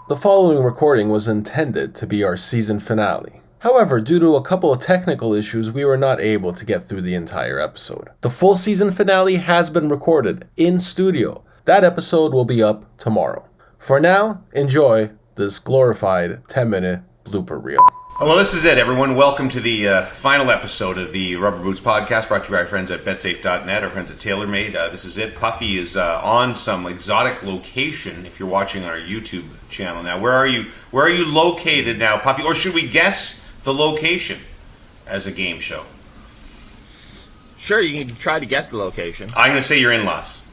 The following recording was intended to be our season finale. However, due to a couple of technical issues, we were not able to get through the entire episode. The full season finale has been recorded in studio. That episode will be up tomorrow. For now, enjoy this glorified 10-minute blooper reel. Well, this is it, everyone. Welcome to the final episode of the Rubber Boots podcast, brought to you by our friends at betsafe.net, our friends at TaylorMade. This is it. Puffy is on some exotic location. If you're watching on our YouTube channel now, where are you? Where are you located now, Puffy? Or should we guess the location as a game show? Sure, you can try to guess the location. I'm going to say you're in Los.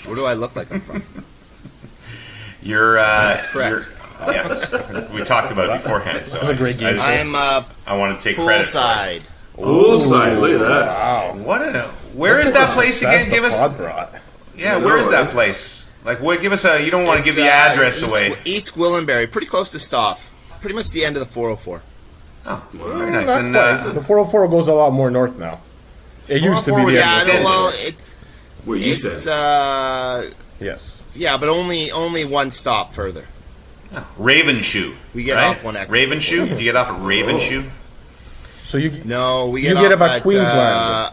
Where do I look like I'm from? That's correct. Yeah, we talked about it beforehand. So That was a great game. I want to take credit for it. Poolside. Poolside, look at that. Wow. Where is that place again? Give us. Brought. Yeah, where is that place? Like, what? Give us a. You don't want to give the address away. East Gwillimbury, pretty close to Stoff. Pretty much the end of the 404. Oh, very nice. Not And quite. The 404 goes a lot more north now. It used to be 404 was the Yeah, extended. well, it's Where you Yes. yeah, but only one stop further. Ravenshoe. We get right? off one exit. Ravenshoe? You get off at Ravenshoe? So you No, we get You off get about at, Queensland.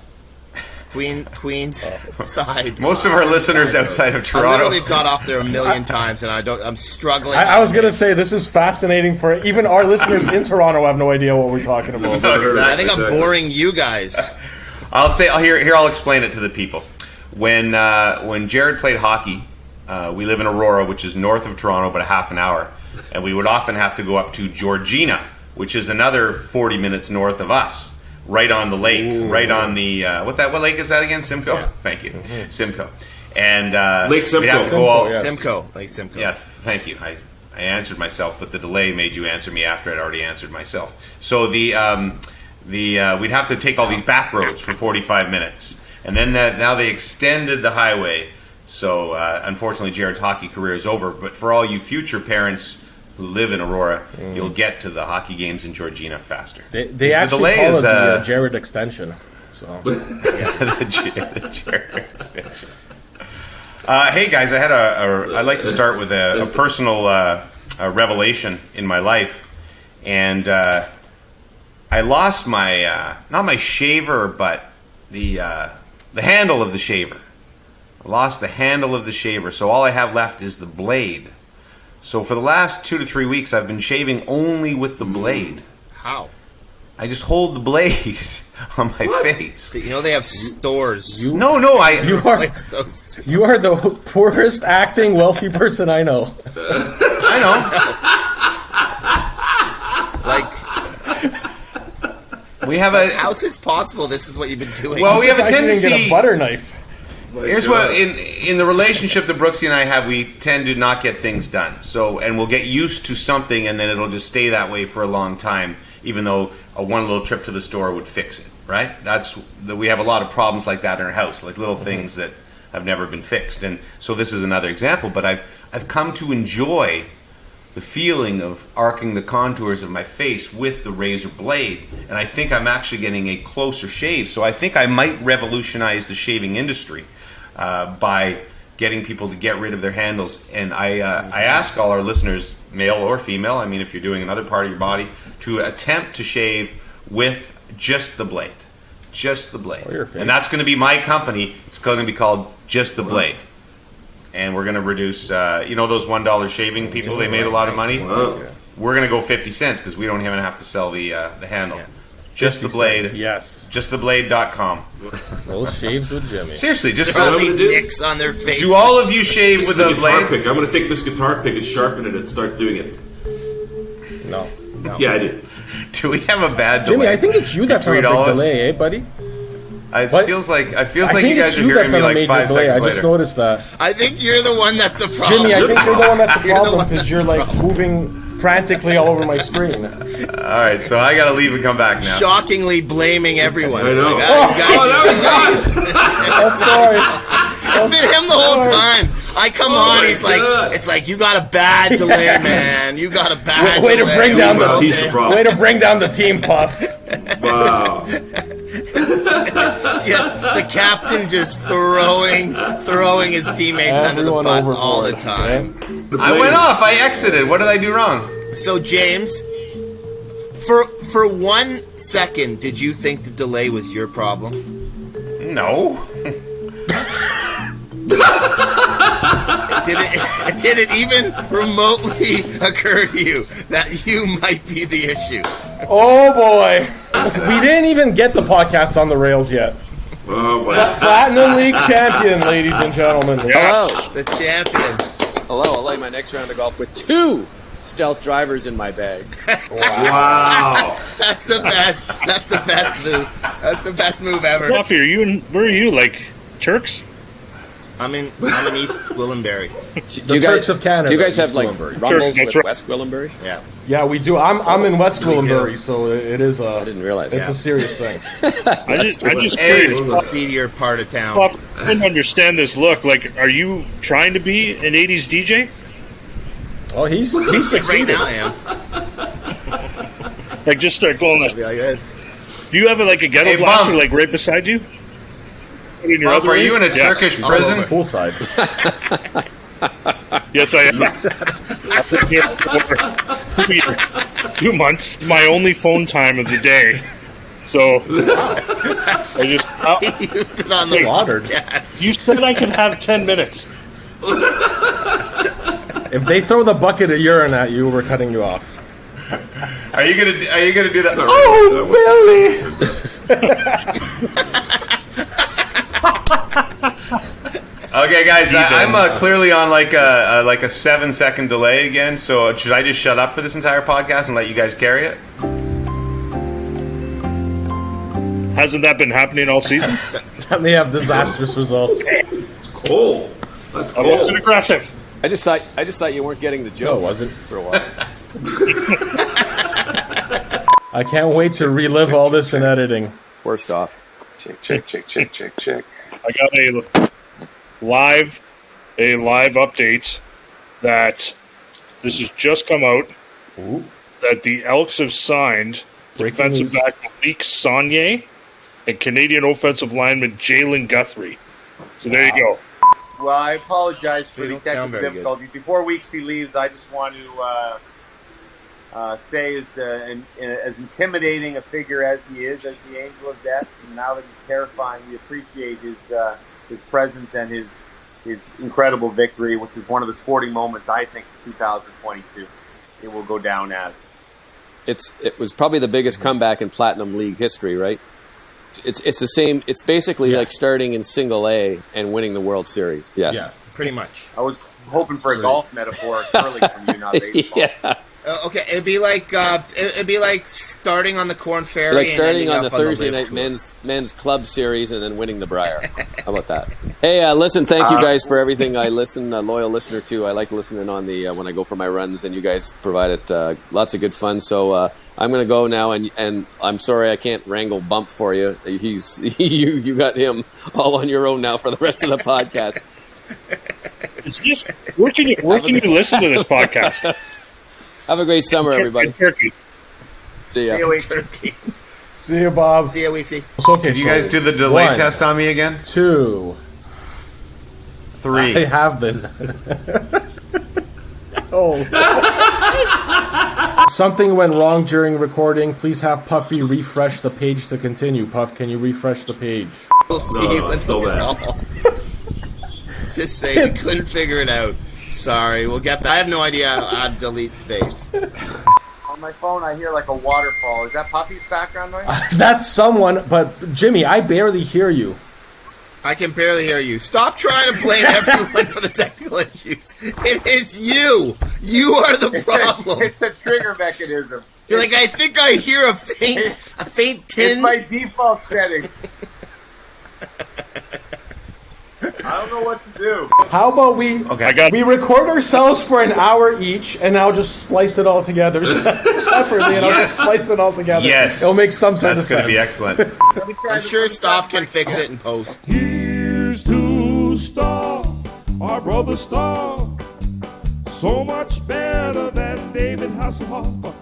Queens side. Most of our listeners outside of I Toronto. literally got off there a million times, and I'm struggling. I was gonna say this is fascinating for even our listeners in Toronto have no idea what we're talking about. No, I think I'm Exactly. boring you guys. I'll explain it to the people. When Jared played hockey, we live in Aurora, which is north of Toronto, but a half an hour, and we would often have to go up to Georgina, which is another 40 minutes north of us, right on the lake, right on the what lake is that again? Simcoe. Yeah. Thank you, Simcoe. And Lake Simcoe. we'd have to go all- Yes. Simcoe, like Simcoe. Yeah, thank you. I answered myself, but the delay made you answer me after I'd already answered myself. So we'd have to take all these back roads for 45 minutes, and then now they extended the highway. So unfortunately, Jared's hockey career is over. But for all you future parents who live in Aurora, you'll get to the hockey games in Georgina faster. They actually call it the Jared extension. So the Jared extension. Hey guys, I'd like to start with a personal a revelation in my life, and I lost my not my shaver, but the handle of the shaver. I lost the handle of the shaver, so all I have left is the blade. So for the last 2 to 3 weeks, I've been shaving only with the blade. How? I just hold the blade on my face. You know they have stores. No, you are Like, so sweet. you are the poorest acting wealthy person I know. I Like, know. We have a. how's this possible? This is what you've been doing. Well, we have a Surprised you didn't get tendency. a butter knife. Here's what in the relationship that Brooksy and I have, we tend to not get things done. So, and we'll get used to something, and then it'll just stay that way for a long time, even though one little trip to the store would fix it. Right? We have a lot of problems like that in our house, like little things that have never been fixed. And so this is another example. But I've come to enjoy the feeling of arcing the contours of my face with the razor blade, and I think I'm actually getting a closer shave. So I think I might revolutionize the shaving industry by getting people to get rid of their handles. And I ask all our listeners, male or female, I mean if you're doing another part of your body, to attempt to shave with just the blade. Just the blade. your face. And that's going to be my company. It's going to be called Just the Blade. And we're going to reduce, those $1 shaving people, Just they the made a Blade, lot of nice. money. Wow. We're going to go 50 cents because we don't even have to sell the handle. Yeah. Just the 50 Blade. cents, yes. JustTheBlade.com. Those shaves with Jimmy. Seriously, just all I'm these gonna do- nicks on their face. do all of you shave This with is a a guitar blade? pick. I'm going to take this guitar pick and sharpen it and start doing it. No. Yeah, I did. Do we have a bad Jimmy, delay? I think it's you that's on a big $3? delay, buddy? It What? feels like I I like think you guys it's are you hearing that's me on a like major 5 delay. I seconds just later. noticed that. I think you're the one that's the problem. Jimmy, I think you're the one that's the You're the problem one because that's you're the like problem. moving frantically all over my screen. All right, so I got to leave and come back now. shockingly blaming everyone. I It's know. like, that was nice. Of course. it's been him the whole time. I come on, my he's like, God. it's like, you got a bad delay, man. You got a bad Way to delay. bring down the- Piece of problem. Way to bring down the team, Puff. Wow. Just the captain just throwing his teammates under the Everyone bus all the overboard, time. I went off. I exited. What did I do wrong? So, James, for 1 second, did you think the delay was your problem? No. Did it even remotely occur to you that you might be the issue? Oh boy, we didn't even get the podcast on the rails yet. Oh, The Platinum League champion, ladies and gentlemen. Hello. The champion. Hello, I'll play my next round of golf with 2 stealth drivers in my bag. Wow. That's the best. That's the best move. That's the best move ever. Puffy, where are you? Like Turks? I'm in East Gwillimbury. Do you Turks of Canada. Do you guys have East like Gwillimbury. rumbles That's with right. West Gwillimbury? Yeah. Yeah, we do. I'm in West Gwillimbury, so it is a. I didn't realize. It's a serious thing. I'm just Hey. curious. The seedier part of town. Puff, I didn't understand this look. Like, are you trying to be an 80s DJ? Oh, he Right succeeded. now I am. Like, just start going. I'll be like this. Do you have a ghetto Hey, blaster Bum. like right beside you? In your Bump, other are you room? in a Yeah. Turkish prison? Poolside. Yes, I am. I've been here for 2 months. My only phone time of the day. So I just. He used it on the Watered. podcast. You said I could have 10 minutes. If they throw the bucket of urine at you, we're cutting you off. Are you gonna do that? Oh, Okay, guys, I'm clearly on like a 7-second delay again. So should I just shut up for this entire podcast and let you guys carry it? Hasn't that been happening all season? And they have disastrous results. Cool. That's I wasn't cool. aggressive. I just thought you weren't getting the joke. No, it wasn't. For a while. I can't wait to relive all this in editing. Worst off. Check. I got a live update that this has just come out that the Elks have signed Breaking defensive news. back Malik Saunier and Canadian offensive lineman Jalen Guthrie. So there you go. Well, I apologize for They the don't sound technical very good. difficulties. Before Weeksy leaves, I just want to say, as intimidating a figure as he is, as the Angel of Death, and now that he's terrifying, we appreciate his presence and his incredible victory, which is one of the sporting moments, I think, of 2022. It will go down as. It was probably the biggest comeback in Platinum League history, right? It's the same. It's basically like starting in Single A and winning the World Series. Yes. Yeah. Pretty much. I was hoping for a golf metaphor, curling from you, not baseball. Yeah. Okay, it'd be like starting on the Corn Ferry. Like and starting ending on the up Thursday Live night Tour. men's club series and then winning the Briar. How about that? Hey, listen, thank you guys for everything. I listen, a loyal listener too. I like listening on the when I go for my runs, and you guys provided lots of good fun. So I'm going to go now, and I'm sorry I can't wrangle Bump for you. You got him all on your own now for the rest of the podcast. It's just where can you listen to this podcast? Have a great summer, everybody. In Turkey. See ya. See you, Weeksy. Turkey. See you, Bob. See ya, Weeksy. It's okay. Did you guys do the delay 1, test on me again? 2, 3. I have been. Oh. Something went wrong during recording. Please have Puffy refresh the page to continue. Puff, can you refresh the page? We'll see No, when it's still the there. call. Just say we couldn't figure it out. Sorry, we'll get back. I have no idea how to delete space. On my phone, I hear like a waterfall. Is that Puffy's background noise? That's someone, but Jimmy, I barely hear you. I can barely hear you. Stop trying to blame everyone for the technical issues. It is you. You are the problem. It's a trigger mechanism. You're like, I think I hear a faint tin. It's my default setting. I don't know what to do. How about we we record ourselves for an hour each, and I'll just splice it all together separately, and I'll just splice it all together. Yes. It'll make some sort That's of going to sense. be excellent. I'm sure Stoff can fix it in post. Here's to Star, our brother Star. So much better than David Hasselhoff.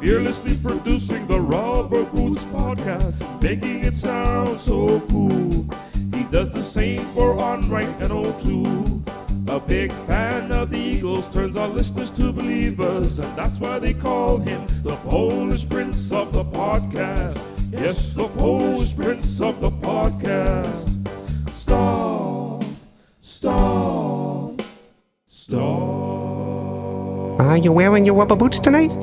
Fearlessly producing the Rubber Boots podcast, making it sound so cool. He does the same for On Right and O2. A big fan of the Eagles turns our listeners to believers, and that's why they call him the Polish Prince of the podcast. Yes, the Polish Prince of the podcast. Stop. Are you wearing your rubber boots tonight?